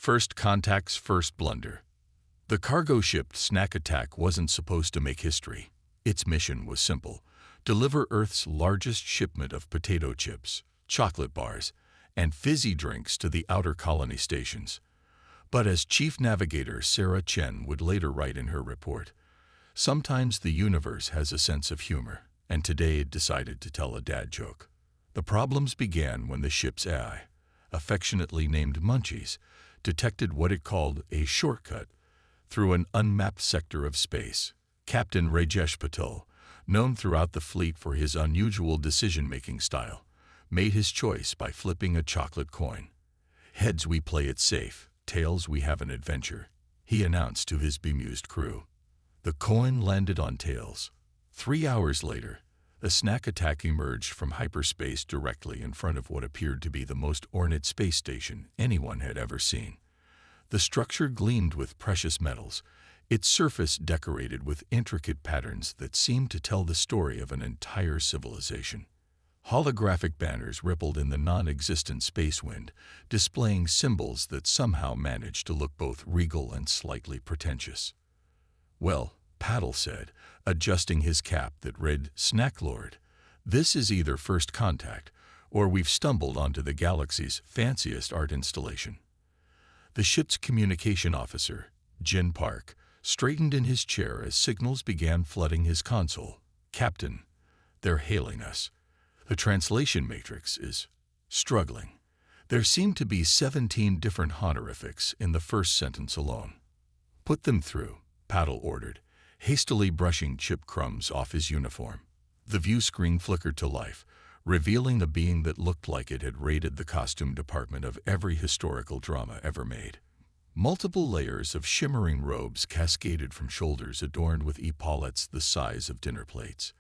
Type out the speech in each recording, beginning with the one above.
First Contact's first blunder. The cargo ship Snack Attack wasn't supposed to make history. Its mission was simple: deliver Earth's largest shipment of potato chips, chocolate bars, and fizzy drinks to the outer colony stations. But as Chief Navigator Sarah Chen would later write in her report, sometimes the universe has a sense of humor, and today it decided to tell a dad joke. The problems began when the ship's AI, affectionately named Munchies, detected what it called a shortcut through an unmapped sector of space. Captain Rajesh Patel, known throughout the fleet for his unusual decision-making style, made his choice by flipping a chocolate coin. "Heads, we play it safe. Tails, we have an adventure," he announced to his bemused crew. The coin landed on tails. 3 hours later, a Snack Attack emerged from hyperspace directly in front of what appeared to be the most ornate space station anyone had ever seen. The structure gleamed with precious metals, its surface decorated with intricate patterns that seemed to tell the story of an entire civilization. Holographic banners rippled in the non-existent space wind, displaying symbols that somehow managed to look both regal and slightly pretentious. "Well," Paddle said, adjusting his cap that read Snack Lord, "this is either First Contact, or we've stumbled onto the galaxy's fanciest art installation." The ship's communication officer, Jin Park, straightened in his chair as signals began flooding his console. "Captain, they're hailing us. The translation matrix is struggling." There seemed to be 17 different honorifics in the first sentence alone. "Put them through," Paddle ordered, hastily brushing chip crumbs off his uniform. The view screen flickered to life, revealing a being that looked like it had raided the costume department of every historical drama ever made. Multiple layers of shimmering robes cascaded from shoulders adorned with epaulettes the size of dinner plates.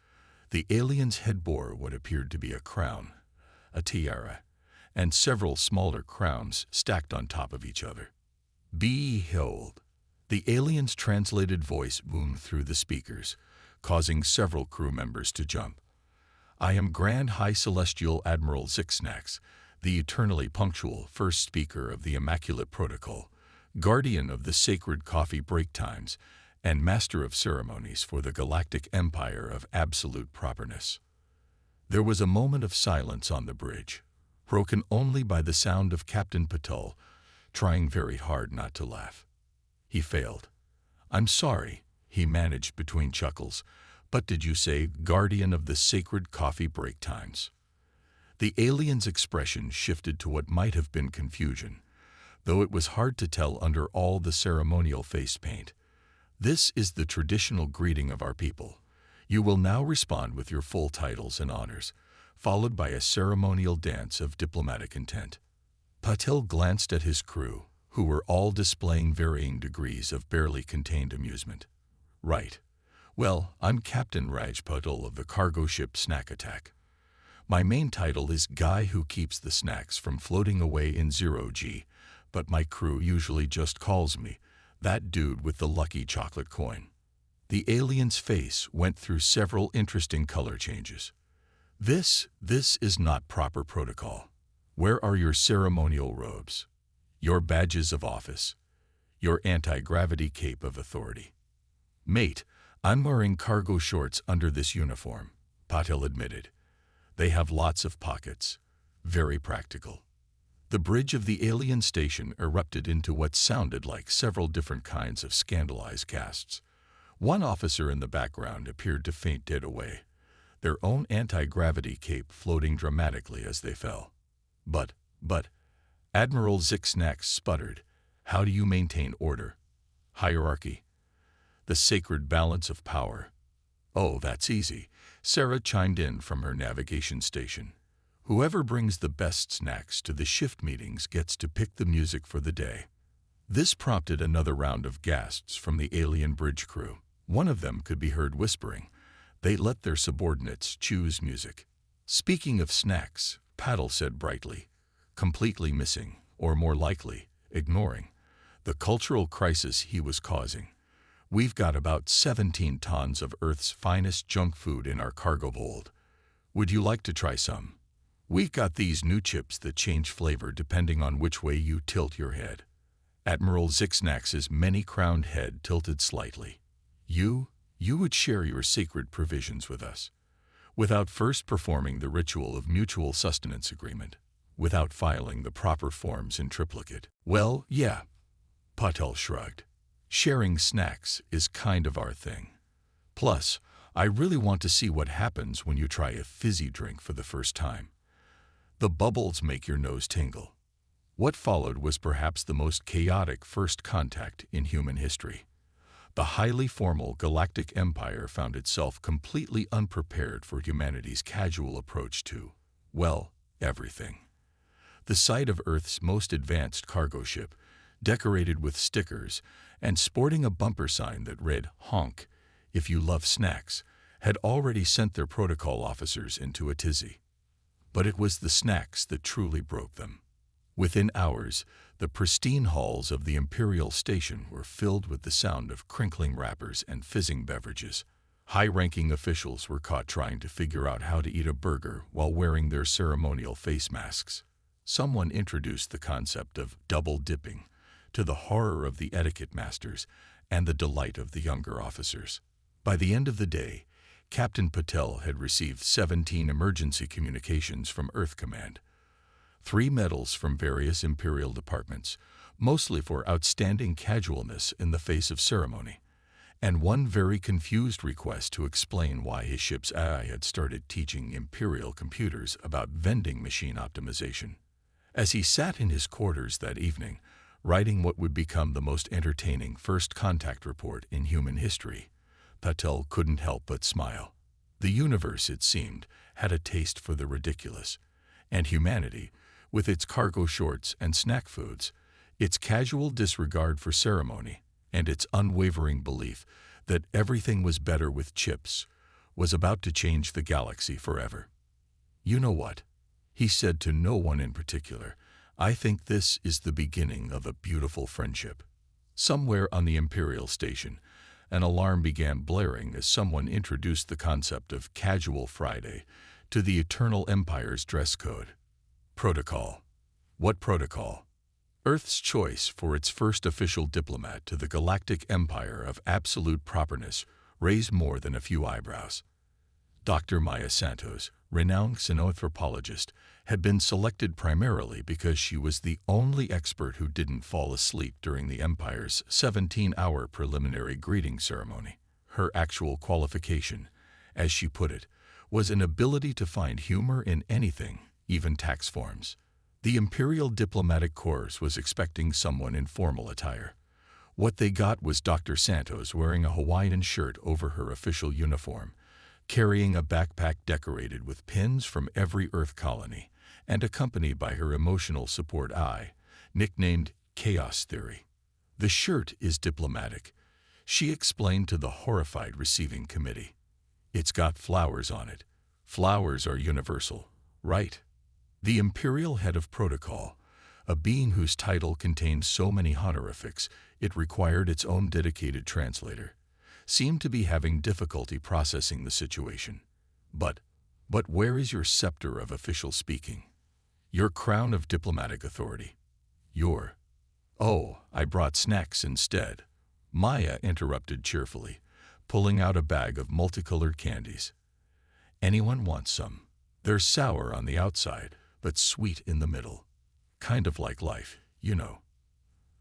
The alien's head bore what appeared to be a crown, a tiara, and several smaller crowns stacked on top of each other. "Behold!" The alien's translated voice boomed through the speakers, causing several crew members to jump. "I am Grand High Celestial Admiral Zixnax, the eternally punctual first speaker of the Immaculate Protocol, guardian of the sacred coffee break times, and master of ceremonies for the Galactic Empire of absolute properness." There was a moment of silence on the bridge, broken only by the sound of Captain Patel trying very hard not to laugh. He failed. "I'm sorry," he managed between chuckles, "but did you say guardian of the sacred coffee break times?" The alien's expression shifted to what might have been confusion, though it was hard to tell under all the ceremonial face paint. "This is the traditional greeting of our people. You will now respond with your full titles and honors, followed by a ceremonial dance of diplomatic intent." Patel glanced at his crew, who were all displaying varying degrees of barely contained amusement. "Right. Well, I'm Captain Raj Patel of the cargo ship Snack Attack. My main title is Guy Who Keeps the Snacks from Floating Away in Zero-G, but my crew usually just calls me that dude with the lucky chocolate coin." The alien's face went through several interesting color changes. This is not proper protocol. Where are your ceremonial robes? Your badges of office? Your anti-gravity cape of authority?" "Mate, I'm wearing cargo shorts under this uniform," Patel admitted. "They have lots of pockets. Very practical." The bridge of the alien station erupted into what sounded like several different kinds of scandalized gasps. One officer in the background appeared to faint dead away, their own anti-gravity cape floating dramatically as they fell. But, Admiral Zixnax sputtered, "How do you maintain order? Hierarchy? The sacred balance of power?" "Oh, that's easy," Sarah chimed in from her navigation station. "Whoever brings the best snacks to the shift meetings gets to pick the music for the day." This prompted another round of gasps from the alien bridge crew. One of them could be heard whispering. They let their subordinates choose music. "Speaking of snacks," Paddle said brightly, completely missing, or more likely, ignoring, the cultural crisis he was causing. "We've got about 17 tons of Earth's finest junk food in our cargo hold. Would you like to try some? We've got these new chips that change flavor depending on which way you tilt your head." Admiral Zixnax's many-crowned head tilted slightly. You would share your sacred provisions with us, without first performing the ritual of mutual sustenance agreement, without filing the proper forms in triplicate. Well, yeah, Patel shrugged. Sharing snacks is kind of our thing. Plus, I really want to see what happens when you try a fizzy drink for the first time. The bubbles make your nose tingle. What followed was perhaps the most chaotic first contact in human history. The highly formal Galactic Empire found itself completely unprepared for humanity's casual approach to, well, everything. The sight of Earth's most advanced cargo ship, decorated with stickers and sporting a bumper sign that read, "Honk, if you love snacks," had already sent their protocol officers into a tizzy. But it was the snacks that truly broke them. Within hours, the pristine halls of the Imperial Station were filled with the sound of crinkling wrappers and fizzing beverages. High-ranking officials were caught trying to figure out how to eat a burger while wearing their ceremonial face masks. Someone introduced the concept of double dipping, to the horror of the etiquette masters and the delight of the younger officers. By the end of the day, Captain Patel had received 17 emergency communications from Earth Command, 3 medals from various Imperial departments, mostly for outstanding casualness in the face of ceremony, and 1 very confused request to explain why his ship's AI had started teaching Imperial computers about vending machine optimization. As he sat in his quarters that evening, writing what would become the most entertaining first contact report in human history, Patel couldn't help but smile. The universe, it seemed, had a taste for the ridiculous, and humanity, with its cargo shorts and snack foods, its casual disregard for ceremony, and its unwavering belief that everything was better with chips, was about to change the galaxy forever. "You know what?" he said to no one in particular. "I think this is the beginning of a beautiful friendship." Somewhere on the Imperial Station, an alarm began blaring as someone introduced the concept of Casual Friday to the Eternal Empire's dress code. Protocol. What protocol? Earth's choice for its first official diplomat to the Galactic Empire of absolute properness raised more than a few eyebrows. Dr. Maya Santos, renowned xenoanthropologist, had been selected primarily because she was the only expert who didn't fall asleep during the Empire's 17-hour preliminary greeting ceremony. Her actual qualification, as she put it, was an ability to find humor in anything, even tax forms. The Imperial Diplomatic Corps was expecting someone in formal attire. What they got was Dr. Santos wearing a Hawaiian shirt over her official uniform, carrying a backpack decorated with pins from every Earth colony, and accompanied by her emotional support eye, nicknamed Chaos Theory. "The shirt is diplomatic," she explained to the horrified receiving committee. "It's got flowers on it. Flowers are universal, right?" The Imperial Head of Protocol, a being whose title contained so many honorifics it required its own dedicated translator, seemed to be having difficulty processing the situation. But where is your scepter of official speaking? Your crown of diplomatic authority? Oh, I brought snacks instead," Maya interrupted cheerfully, pulling out a bag of multicolored candies. "Anyone want some? They're sour on the outside, but sweet in the middle. Kind of like life, you know."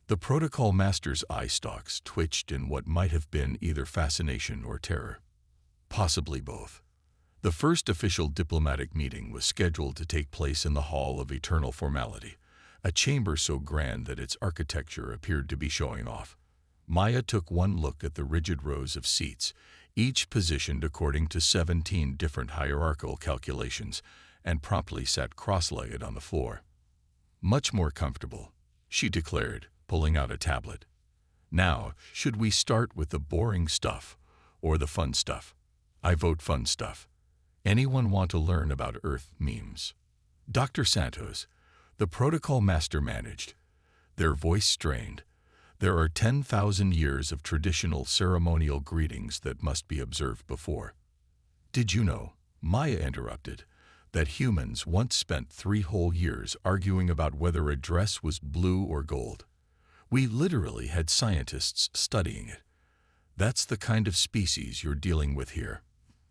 The protocol master's eye stalks twitched in what might have been either fascination or terror. Possibly both. The first official diplomatic meeting was scheduled to take place in the Hall of Eternal Formality, a chamber so grand that its architecture appeared to be showing off. Maya took one look at the rigid rows of seats, each positioned according to 17 different hierarchical calculations, and promptly sat cross-legged on the floor. "Much more comfortable," she declared, pulling out a tablet. "Now, should we start with the boring stuff or the fun stuff? I vote fun stuff. Anyone want to learn about Earth memes?" Dr. Santos, the protocol master, managed, their voice strained. "There are 10,000 years of traditional ceremonial greetings that must be observed before." "Did you know," Maya interrupted, "that humans once spent 3 whole years arguing about whether a dress was blue or gold? We literally had scientists studying it. That's the kind of species you're dealing with here.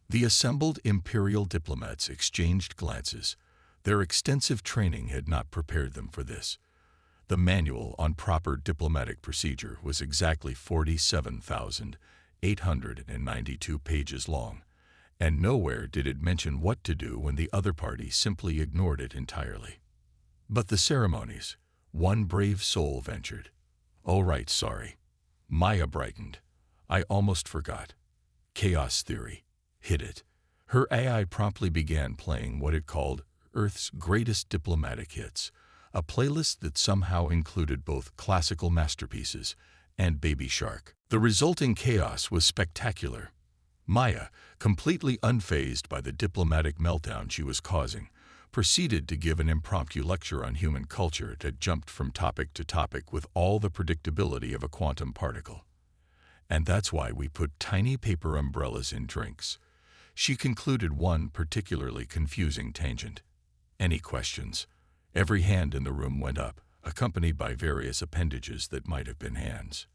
The assembled imperial diplomats exchanged glances. Their extensive training had not prepared them for this. The manual on proper diplomatic procedure was exactly 47,892 pages long, and nowhere did it mention what to do when the other party simply ignored it entirely. But the ceremonies, one brave soul ventured. "Oh right, sorry." Maya brightened. "I almost forgot. Chaos theory. Hit it." Her AI promptly began playing what it called Earth's greatest diplomatic hits, a playlist that somehow included both classical masterpieces and Baby Shark. The resulting chaos was spectacular. Maya, completely unfazed by the diplomatic meltdown she was causing, proceeded to give an impromptu lecture on human culture that jumped from topic to topic with all the predictability of a quantum particle. "And that's why we put tiny paper umbrellas in drinks." She concluded one particularly confusing tangent. "Any questions?" Every hand in the room went up, accompanied by various appendages that might have been hands.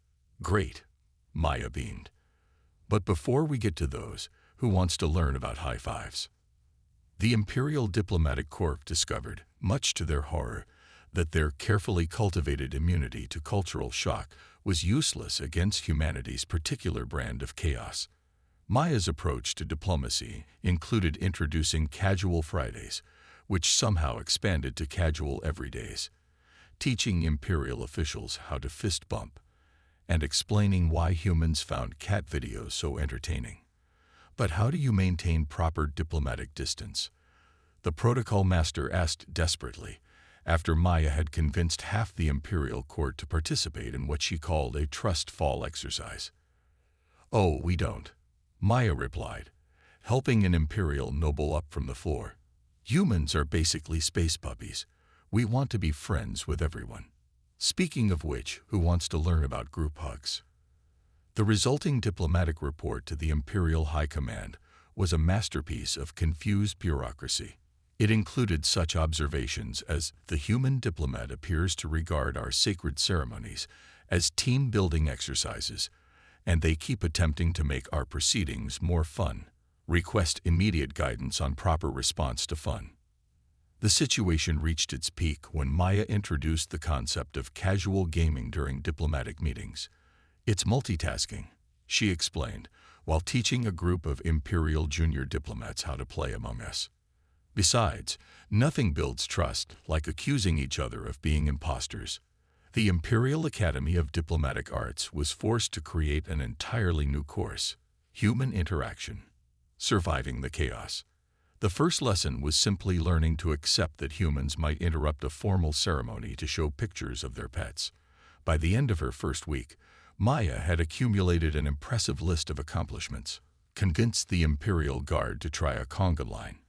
"Great," Maya beamed. "But before we get to those, who wants to learn about high fives?" The Imperial Diplomatic Corps discovered, much to their horror, that their carefully cultivated immunity to cultural shock was useless against humanity's particular brand of chaos. Maya's approach to diplomacy included introducing casual Fridays, which somehow expanded to casual everydays, teaching imperial officials how to fist bump, and explaining why humans found cat videos so entertaining. But how do you maintain proper diplomatic distance? The protocol master asked desperately, after Maya had convinced half the imperial court to participate in what she called a trust fall exercise. "Oh, we don't," Maya replied, helping an imperial noble up from the floor. "Humans are basically space puppies. We want to be friends with everyone. Speaking of which, who wants to learn about group hugs?" The resulting diplomatic report to the Imperial High Command was a masterpiece of confused bureaucracy. It included such observations as the human diplomat appears to regard our sacred ceremonies as team-building exercises, and they keep attempting to make our proceedings more fun. Request immediate guidance on proper response to fun. The situation reached its peak when Maya introduced the concept of casual gaming during diplomatic meetings. "It's multitasking," she explained, while teaching a group of Imperial junior diplomats how to play Among Us. Besides, nothing builds trust like accusing each other of being imposters. The Imperial Academy of Diplomatic Arts was forced to create an entirely new course, Human Interaction. Surviving the chaos. The first lesson was simply learning to accept that humans might interrupt a formal ceremony to show pictures of their pets. By the end of her first week, Maya had accumulated an impressive list of accomplishments, convinced the Imperial Guard to try a conga line,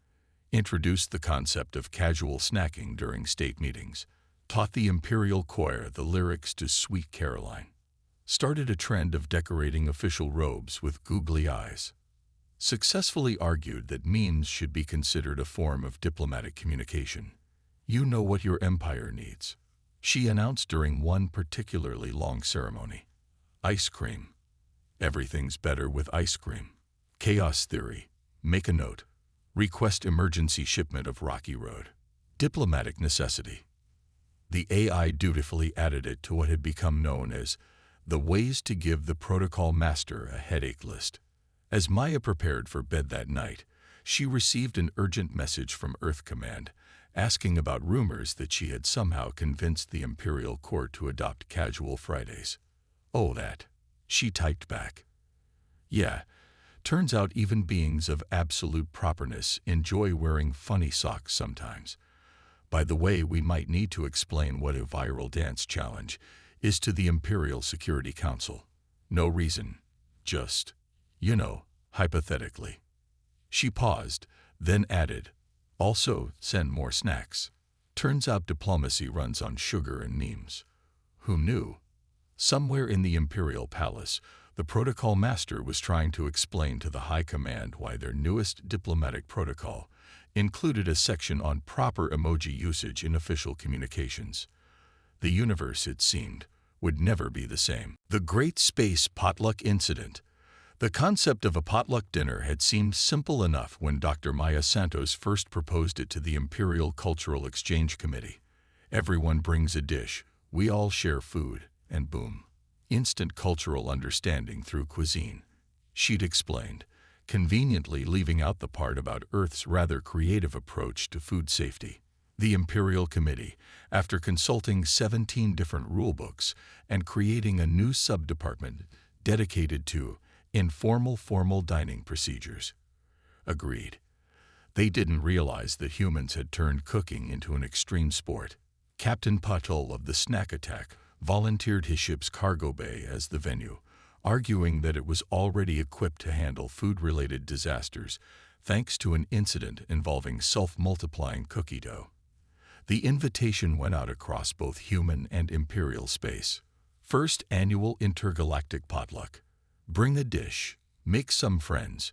introduced the concept of casual snacking during state meetings, taught the Imperial Choir the lyrics to Sweet Caroline, started a trend of decorating official robes with googly eyes, successfully argued that memes should be considered a form of diplomatic communication. "You know what your empire needs," she announced during one particularly long ceremony. "Ice cream. Everything's better with ice cream." Chaos theory. Make a note. Request emergency shipment of Rocky Road. Diplomatic necessity. The AI dutifully added it to what had become known as the ways to give the protocol master a headache list. As Maya prepared for bed that night, she received an urgent message from Earth Command asking about rumors that she had somehow convinced the Imperial Court to adopt casual Fridays. "Oh, that," she typed back. "Yeah, turns out even beings of absolute properness enjoy wearing funny socks sometimes. By the way, we might need to explain what a viral dance challenge is to the Imperial Security Council. No reason, just, hypothetically." She paused, then added, "Also, send more snacks. Turns out diplomacy runs on sugar and memes." Who knew? Somewhere in the Imperial Palace, the protocol master was trying to explain to the High Command why their newest diplomatic protocol included a section on proper emoji usage in official communications. The universe, it seemed, would never be the same. The Great Space Potluck Incident. The concept of a potluck dinner had seemed simple enough when Dr. Maya Santos first proposed it to the Imperial Cultural Exchange Committee. Everyone brings a dish, we all share food, and boom. Instant cultural understanding through cuisine. She'd explained, conveniently leaving out the part about Earth's rather creative approach to food safety. The Imperial Committee, after consulting 17 different rulebooks and creating a new sub-department dedicated to informal formal dining procedures, agreed. They didn't realize that humans had turned cooking into an extreme sport. Captain Patul of the Snack Attack volunteered his ship's cargo bay as the venue, arguing that it was already equipped to handle food-related disasters thanks to an incident involving self-multiplying cookie dough. The invitation went out across both human and imperial space. First annual intergalactic potluck. Bring a dish, make some friends.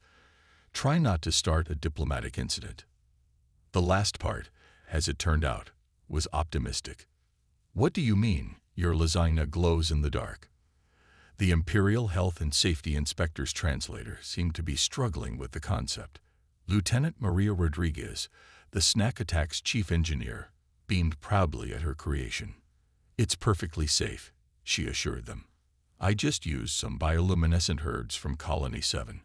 Try not to start a diplomatic incident. The last part, as it turned out, was optimistic. What do you mean, your lasagna glows in the dark? The Imperial Health and Safety Inspector's translator seemed to be struggling with the concept. Lieutenant Maria Rodriguez, the Snack Attack's chief engineer, beamed proudly at her creation. It's perfectly safe, she assured them. I just used some bioluminescent herbs from Colony 7.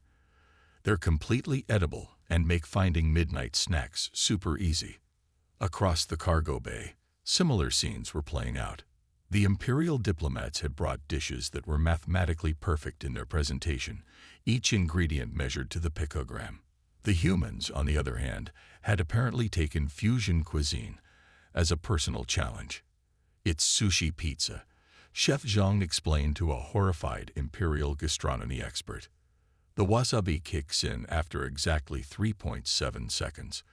They're completely edible and make finding midnight snacks super easy. Across the cargo bay, similar scenes were playing out. The Imperial diplomats had brought dishes that were mathematically perfect in their presentation, each ingredient measured to the picogram. The humans, on the other hand, had apparently taken fusion cuisine as a personal challenge. It's sushi pizza, Chef Zhang explained to a horrified Imperial gastronomy expert. The wasabi kicks in after exactly 3.7 seconds.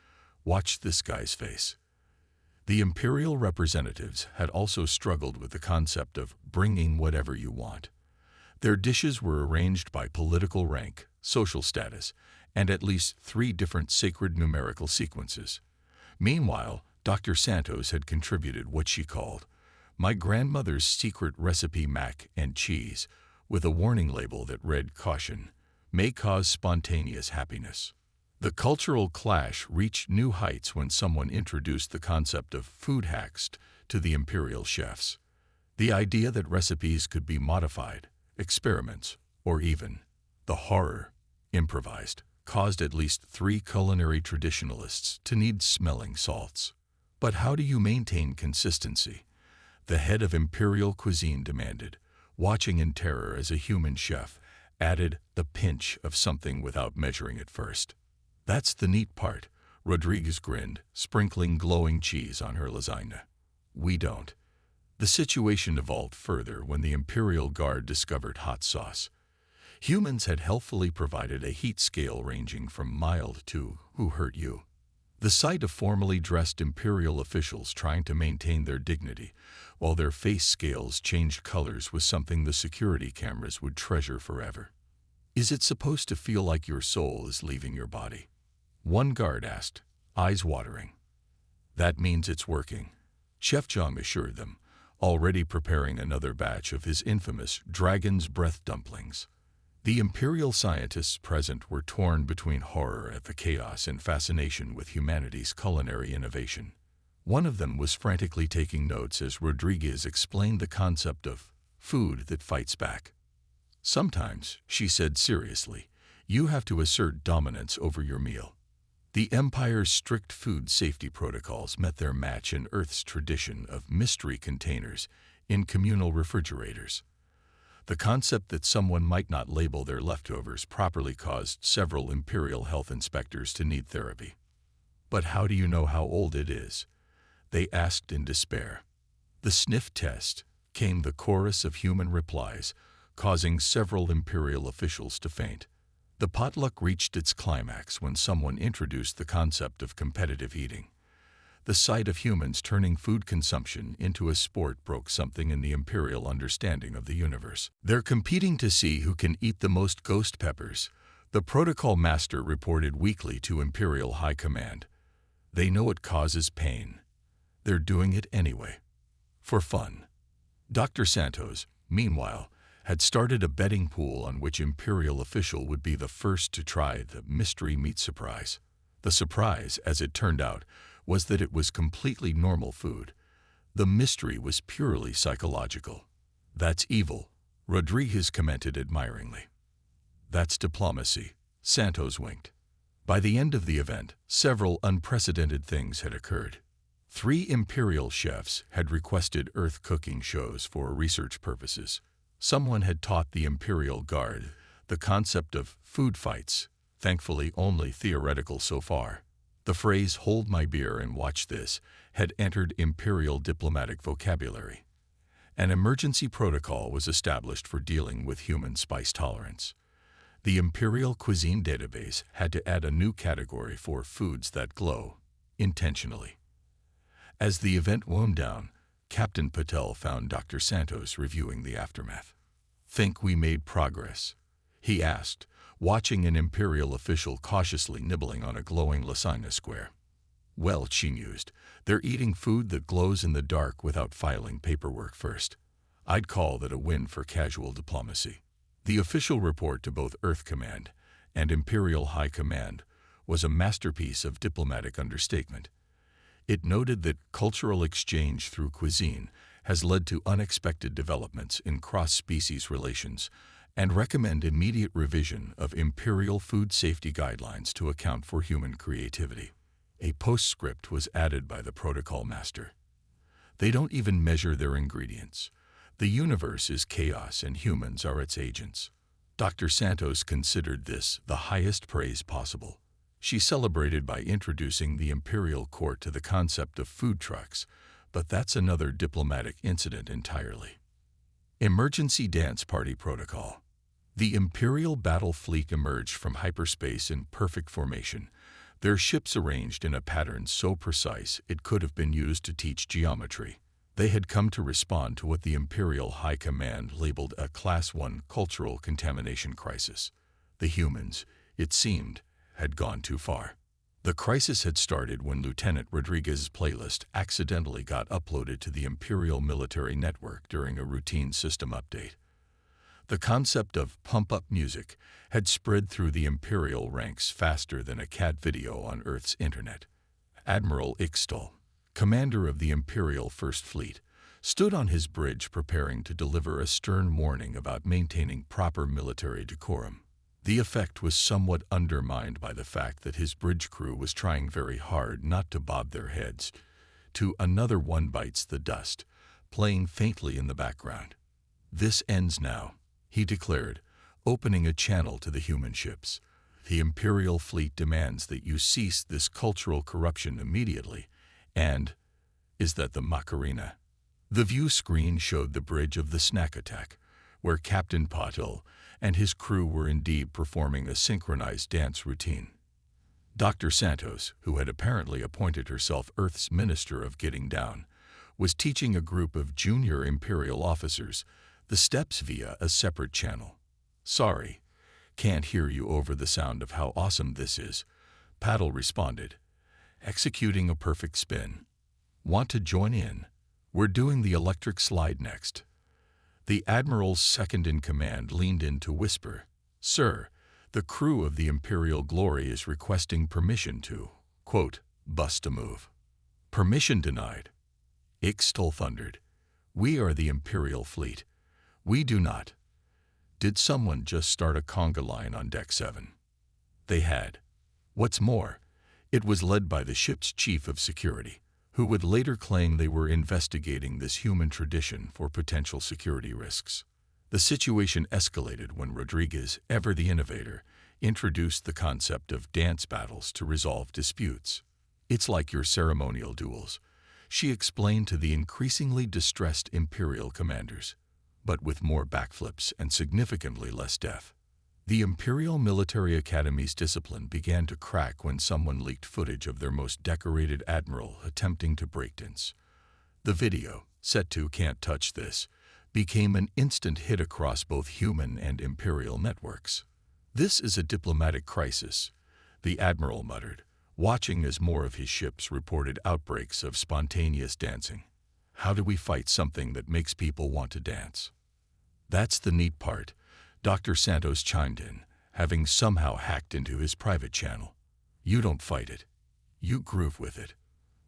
Watch this guy's face. The Imperial representatives had also struggled with the concept of bringing whatever you want. Their dishes were arranged by political rank, social status, and at least 3 different sacred numerical sequences. Meanwhile, Dr. Santos had contributed what she called my grandmother's secret recipe mac and cheese, with a warning label that read caution, may cause spontaneous happiness. The cultural clash reached new heights when someone introduced the concept of food hacks to the Imperial chefs. The idea that recipes could be modified, experiments, or even the horror, improvised, caused at least 3 culinary traditionalists to need smelling salts. But how do you maintain consistency? The head of Imperial cuisine demanded, watching in terror as a human chef added the pinch of something without measuring it first. That's the neat part, Rodriguez grinned, sprinkling glowing cheese on her lasagna. We don't. The situation evolved further when the Imperial Guard discovered hot sauce. Humans had helpfully provided a heat scale ranging from mild to who hurt you. The sight of formally dressed Imperial officials trying to maintain their dignity while their face scales changed colors was something the security cameras would treasure forever. Is it supposed to feel like your soul is leaving your body? One guard asked, eyes watering. That means it's working, Chef Zhang assured them, already preparing another batch of his infamous dragon's breath dumplings. The Imperial scientists present were torn between horror at the chaos and fascination with humanity's culinary innovation. One of them was frantically taking notes as Rodriguez explained the concept of food that fights back. Sometimes, she said seriously, you have to assert dominance over your meal. The Empire's strict food safety protocols met their match in Earth's tradition of mystery containers in communal refrigerators. The concept that someone might not label their leftovers properly caused several Imperial health inspectors to need therapy. But how do you know how old it is? They asked in despair. The sniff test, came the chorus of human replies, causing several Imperial officials to faint. The potluck reached its climax when someone introduced the concept of competitive eating. The sight of humans turning food consumption into a sport broke something in the Imperial understanding of the universe. They're competing to see who can eat the most ghost peppers, the protocol master reported weekly to Imperial High Command. They know it causes pain. They're doing it anyway. For fun. Dr. Santos, meanwhile, had started a betting pool on which imperial official would be the first to try the mystery meat surprise. The surprise, as it turned out, was that it was completely normal food. The mystery was purely psychological. "That's evil," Rodriguez commented admiringly. "That's diplomacy," Santos winked. By the end of the event, several unprecedented things had occurred. 3 imperial chefs had requested Earth cooking shows for research purposes. Someone had taught the Imperial Guard the concept of food fights, thankfully only theoretical so far. The phrase "hold my beer and watch this" had entered imperial diplomatic vocabulary. An emergency protocol was established for dealing with human spice tolerance. The Imperial Cuisine Database had to add a new category for foods that glow, intentionally. As the event wound down, Captain Patel found Dr. Santos reviewing the aftermath. "Think we made progress?" he asked, watching an imperial official cautiously nibbling on a glowing lasagna square. "Well," she mused, "they're eating food that glows in the dark without filing paperwork first. I'd call that a win for casual diplomacy." The official report to both Earth Command and Imperial High Command was a masterpiece of diplomatic understatement. It noted that cultural exchange through cuisine has led to unexpected developments in cross-species relations and recommend immediate revision of imperial food safety guidelines to account for human creativity. A postscript was added by the protocol master. "They don't even measure their ingredients. The universe is chaos and humans are its agents." Dr. Santos considered this the highest praise possible. She celebrated by introducing the imperial court to the concept of food trucks, but that's another diplomatic incident entirely. Emergency Dance Party Protocol. The Imperial battle fleet emerged from hyperspace in perfect formation, their ships arranged in a pattern so precise it could have been used to teach geometry. They had come to respond to what the Imperial High Command labeled a Class 1 cultural contamination crisis. The humans, it seemed, had gone too far. The crisis had started when Lieutenant Rodriguez's playlist accidentally got uploaded to the Imperial military network during a routine system update. The concept of pump-up music had spread through the Imperial ranks faster than a cat video on Earth's internet. Admiral Ixtal, commander of the Imperial First Fleet, stood on his bridge preparing to deliver a stern warning about maintaining proper military decorum. The effect was somewhat undermined by the fact that his bridge crew was trying very hard not to bob their heads to "Another One Bites the Dust," playing faintly in the background. "This ends now," he declared, opening a channel to the human ships. "The Imperial fleet demands that you cease this cultural corruption immediately, and is that the Macarena?" The view screen showed the bridge of the snack attack, where Captain Patel and his crew were indeed performing a synchronized dance routine. Dr. Santos, who had apparently appointed herself Earth's Minister of Getting Down, was teaching a group of junior Imperial officers the steps via a separate channel. "Sorry, can't hear you over the sound of how awesome this is," Patel responded, executing a perfect spin. "Want to join in? We're doing the electric slide next." The Admiral's second-in-command leaned in to whisper, "Sir, the crew of the Imperial Glory is requesting permission to, quote, bust a move." "Permission denied," Ixtal thundered. "We are the Imperial fleet. We do not." Did someone just start a conga line on Deck 7? They had. What's more, it was led by the ship's chief of security, who would later claim they were investigating this human tradition for potential security risks. The situation escalated when Rodriguez, ever the innovator, introduced the concept of dance battles to resolve disputes. "It's like your ceremonial duels," she explained to the increasingly distressed Imperial commanders, but with more backflips and significantly less death. The Imperial Military Academy's discipline began to crack when someone leaked footage of their most decorated admiral attempting to breakdance. The video, set to "Can't Touch This," became an instant hit across both human and Imperial networks. "This is a diplomatic crisis," the admiral muttered, watching as more of his ships reported outbreaks of spontaneous dancing. How do we fight something that makes people want to dance? That's the neat part, Dr. Santos chimed in, having somehow hacked into his private channel. You don't fight it. You groove with it.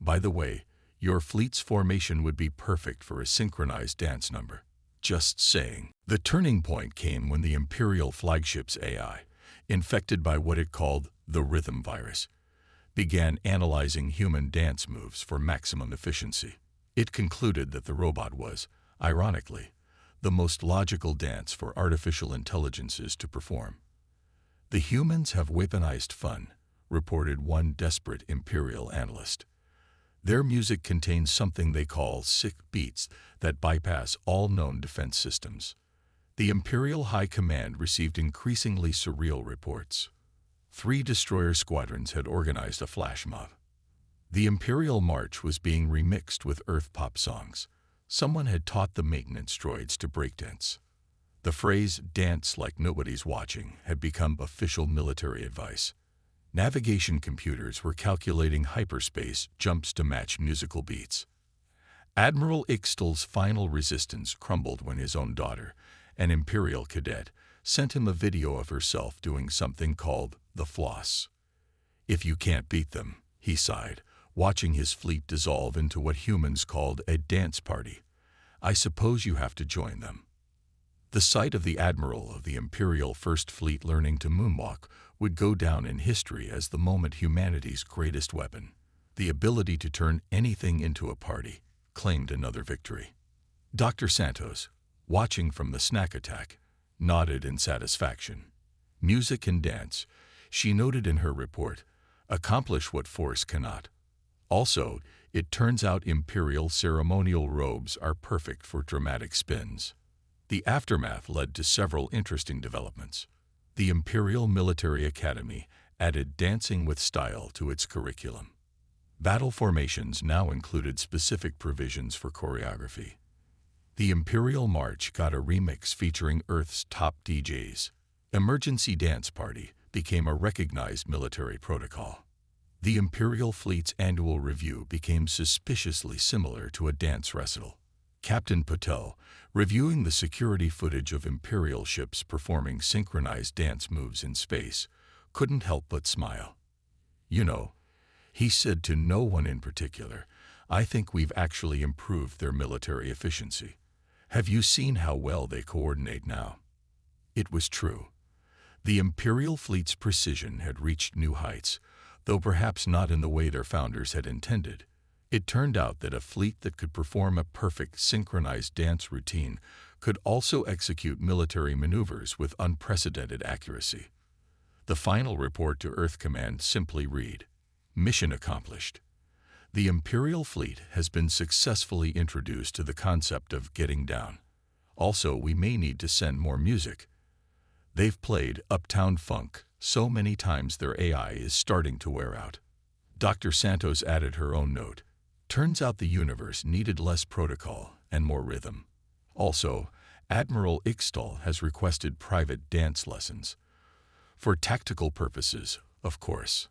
By the way, your fleet's formation would be perfect for a synchronized dance number. Just saying. The turning point came when the Imperial flagship's AI, infected by what it called the rhythm virus, began analyzing human dance moves for maximum efficiency. It concluded that the robot was, ironically, the most logical dance for artificial intelligences to perform. The humans have weaponized fun, reported one desperate Imperial analyst. Their music contains something they call sick beats that bypass all known defense systems. The Imperial High Command received increasingly surreal reports. 3 destroyer squadrons had organized a flash mob. The Imperial March was being remixed with Earth pop songs. Someone had taught the maintenance droids to breakdance. The phrase, "dance like nobody's watching," had become official military advice. Navigation computers were calculating hyperspace jumps to match musical beats. Admiral Ixtal's final resistance crumbled when his own daughter, an Imperial cadet, sent him a video of herself doing something called the floss. If you can't beat them, he sighed, watching his fleet dissolve into what humans called a dance party, I suppose you have to join them. The sight of the Admiral of the Imperial First Fleet learning to moonwalk would go down in history as the moment humanity's greatest weapon. The ability to turn anything into a party claimed another victory. Dr. Santos, watching from the snack attack, nodded in satisfaction. Music and dance, she noted in her report, accomplish what force cannot. Also, it turns out Imperial ceremonial robes are perfect for dramatic spins. The aftermath led to several interesting developments. The Imperial Military Academy added dancing with style to its curriculum. Battle formations now included specific provisions for choreography. The Imperial March got a remix featuring Earth's top DJs. Emergency Dance Party became a recognized military protocol. The Imperial Fleet's annual review became suspiciously similar to a dance recital. Captain Patel, reviewing the security footage of Imperial ships performing synchronized dance moves in space, couldn't help but smile. You know, he said to no one in particular, I think we've actually improved their military efficiency. Have you seen how well they coordinate now? It was true. The Imperial Fleet's precision had reached new heights, though perhaps not in the way their founders had intended. It turned out that a fleet that could perform a perfect synchronized dance routine could also execute military maneuvers with unprecedented accuracy. The final report to Earth Command simply read, Mission accomplished. The Imperial Fleet has been successfully introduced to the concept of getting down. Also, we may need to send more music. They've played Uptown Funk so many times their AI is starting to wear out. Dr. Santos added her own note. Turns out the universe needed less protocol and more rhythm. Also, Admiral Ixtal has requested private dance lessons. For tactical purposes, of course.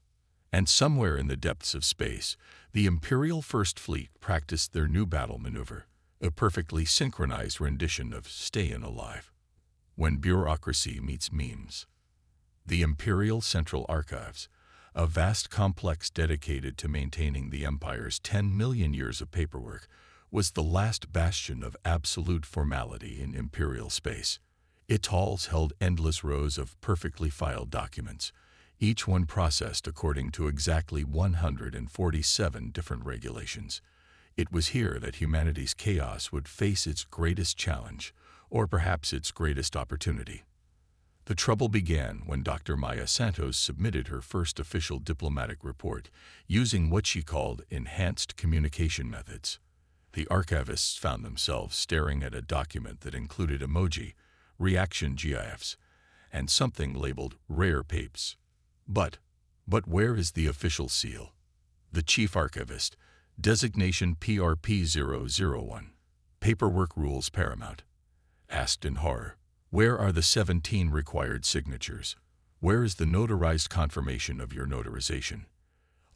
And somewhere in the depths of space, the Imperial First Fleet practiced their new battle maneuver, a perfectly synchronized rendition of Stayin' Alive. When bureaucracy meets memes. The Imperial Central Archives, a vast complex dedicated to maintaining the Empire's 10 million years of paperwork, was the last bastion of absolute formality in Imperial space. Its halls held endless rows of perfectly filed documents, each one processed according to exactly 147 different regulations. It was here that humanity's chaos would face its greatest challenge, or perhaps its greatest opportunity. The trouble began when Dr. Maya Santos submitted her first official diplomatic report using what she called enhanced communication methods. The archivists found themselves staring at a document that included emoji, reaction GIFs, and something labeled rare papes. But where is the official seal? The chief archivist, designation PRP001, paperwork rules paramount, asked in horror. Where are the 17 required signatures? Where is the notarized confirmation of your notarization?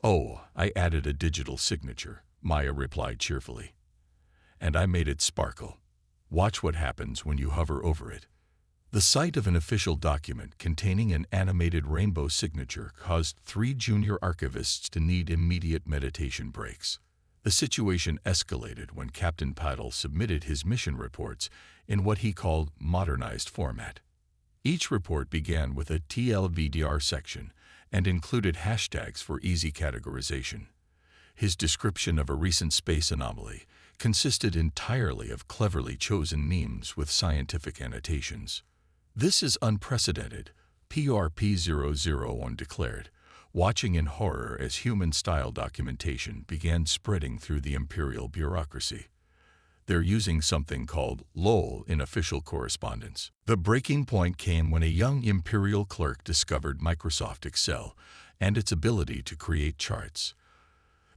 Oh, I added a digital signature, Maya replied cheerfully. and I made it sparkle. Watch what happens when you hover over it. The sight of an official document containing an animated rainbow signature caused 3 junior archivists to need immediate meditation breaks. The situation escalated when Captain Paddle submitted his mission reports in what he called modernized format. Each report began with a TLDR section and included hashtags for easy categorization. His description of a recent space anomaly consisted entirely of cleverly chosen memes with scientific annotations. "This is unprecedented," PRP-001 declared, watching in horror as human-style documentation began spreading through the imperial bureaucracy. They're using something called LOL in official correspondence. The breaking point came when a young imperial clerk discovered Microsoft Excel and its ability to create charts.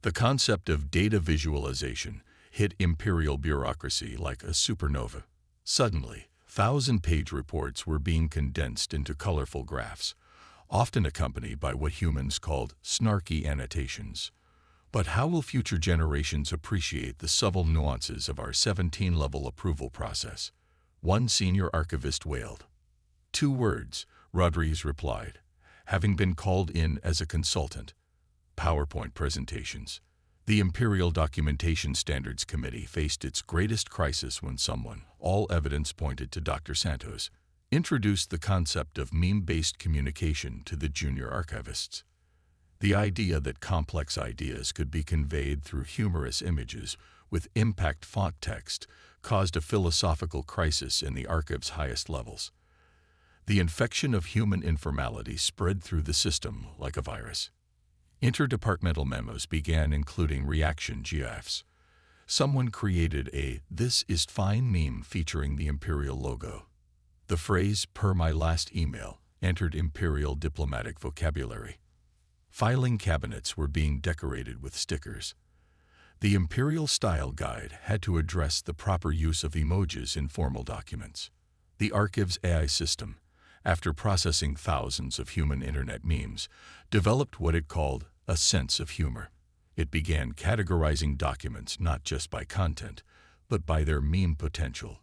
The concept of data visualization hit imperial bureaucracy like a supernova. Suddenly, 1,000-page reports were being condensed into colorful graphs, often accompanied by what humans called snarky annotations. But how will future generations appreciate the subtle nuances of our 17-level approval process? One senior archivist wailed. 2 words, Rodriguez replied, having been called in as a consultant. PowerPoint presentations. The Imperial Documentation Standards Committee faced its greatest crisis when someone, all evidence pointed to Dr. Santos, introduced the concept of meme-based communication to the junior archivists. The idea that complex ideas could be conveyed through humorous images with impact font text caused a philosophical crisis in the archive's highest levels. The infection of human informality spread through the system like a virus. Interdepartmental memos began including reaction GIFs. Someone created a "This is fine" meme featuring the Imperial logo. The phrase "per my last email" entered Imperial diplomatic vocabulary. Filing cabinets were being decorated with stickers. The Imperial Style Guide had to address the proper use of emojis in formal documents. The Archive's AI system, after processing thousands of human internet memes, developed what it called a sense of humor. It began categorizing documents not just by content, but by their meme potential.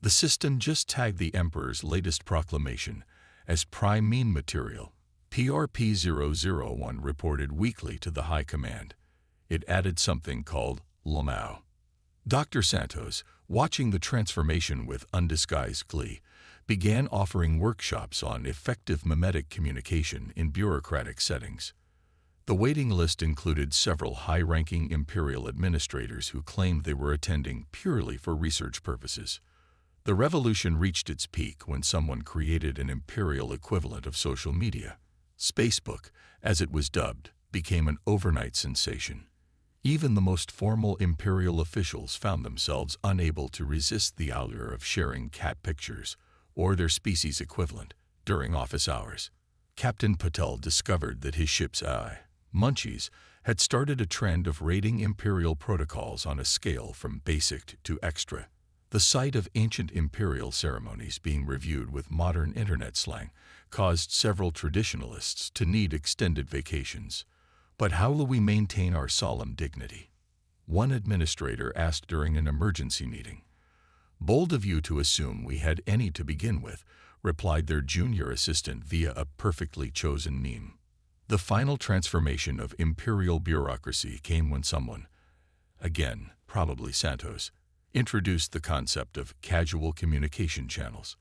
The system just tagged the Emperor's latest proclamation as prime meme material. PRP-001 reported weekly to the High Command. It added something called Lamau. Dr. Santos, watching the transformation with undisguised glee, began offering workshops on effective mimetic communication in bureaucratic settings. The waiting list included several high-ranking imperial administrators who claimed they were attending purely for research purposes. The revolution reached its peak when someone created an imperial equivalent of social media. Spacebook, as it was dubbed, became an overnight sensation. Even the most formal imperial officials found themselves unable to resist the allure of sharing cat pictures, or their species equivalent, during office hours. Captain Patel discovered that his ship's AI, Munchies, had started a trend of rating imperial protocols on a scale from basic to extra. The sight of ancient imperial ceremonies being reviewed with modern internet slang caused several traditionalists to need extended vacations. But how will we maintain our solemn dignity? One administrator asked during an emergency meeting. "Bold of you to assume we had any to begin with," replied their junior assistant via a perfectly chosen meme. The final transformation of imperial bureaucracy came when someone, again, probably Santos, introduced the concept of casual communication channels.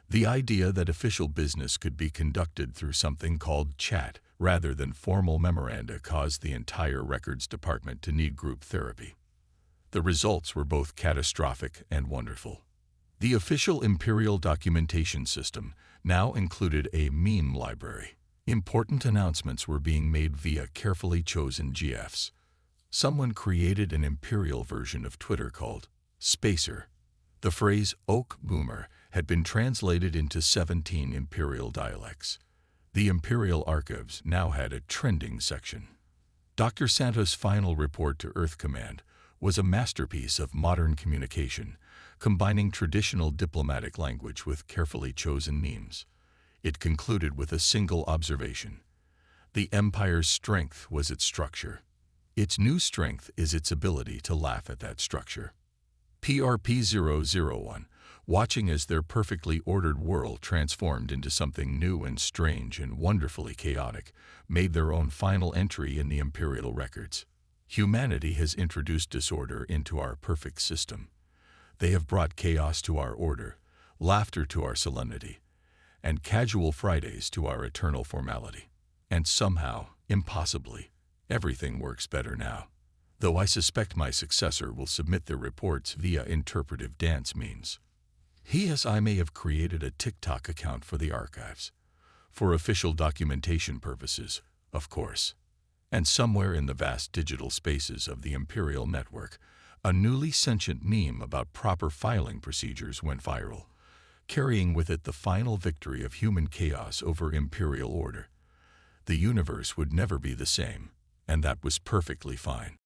The idea that official business could be conducted through something called chat rather than formal memoranda caused the entire records department to need group therapy. The results were both catastrophic and wonderful. The official imperial documentation system now included a meme library. Important announcements were being made via carefully chosen GIFs. Someone created an imperial version of Twitter called Spacer. The phrase "oak boomer" had been translated into 17 imperial dialects. The Imperial Archives now had a trending section. Dr. Santos' final report to Earth Command was a masterpiece of modern communication, combining traditional diplomatic language with carefully chosen memes. It concluded with a single observation. The Empire's strength was its structure. Its new strength is its ability to laugh at that structure. PRP-001, watching as their perfectly ordered world transformed into something new and strange and wonderfully chaotic, made their own final entry in the imperial records. Humanity has introduced disorder into our perfect system. They have brought chaos to our order, laughter to our solemnity, and casual Fridays to our eternal formality. And somehow, impossibly, everything works better now. Though I suspect my successor will submit their reports via interpretive dance means. I may have created a TikTok account for the archives. For official documentation purposes, of course. And somewhere in the vast digital spaces of the Imperial network, a newly sentient meme about proper filing procedures went viral, carrying with it the final victory of human chaos over Imperial order. The universe would never be the same, and that was perfectly fine.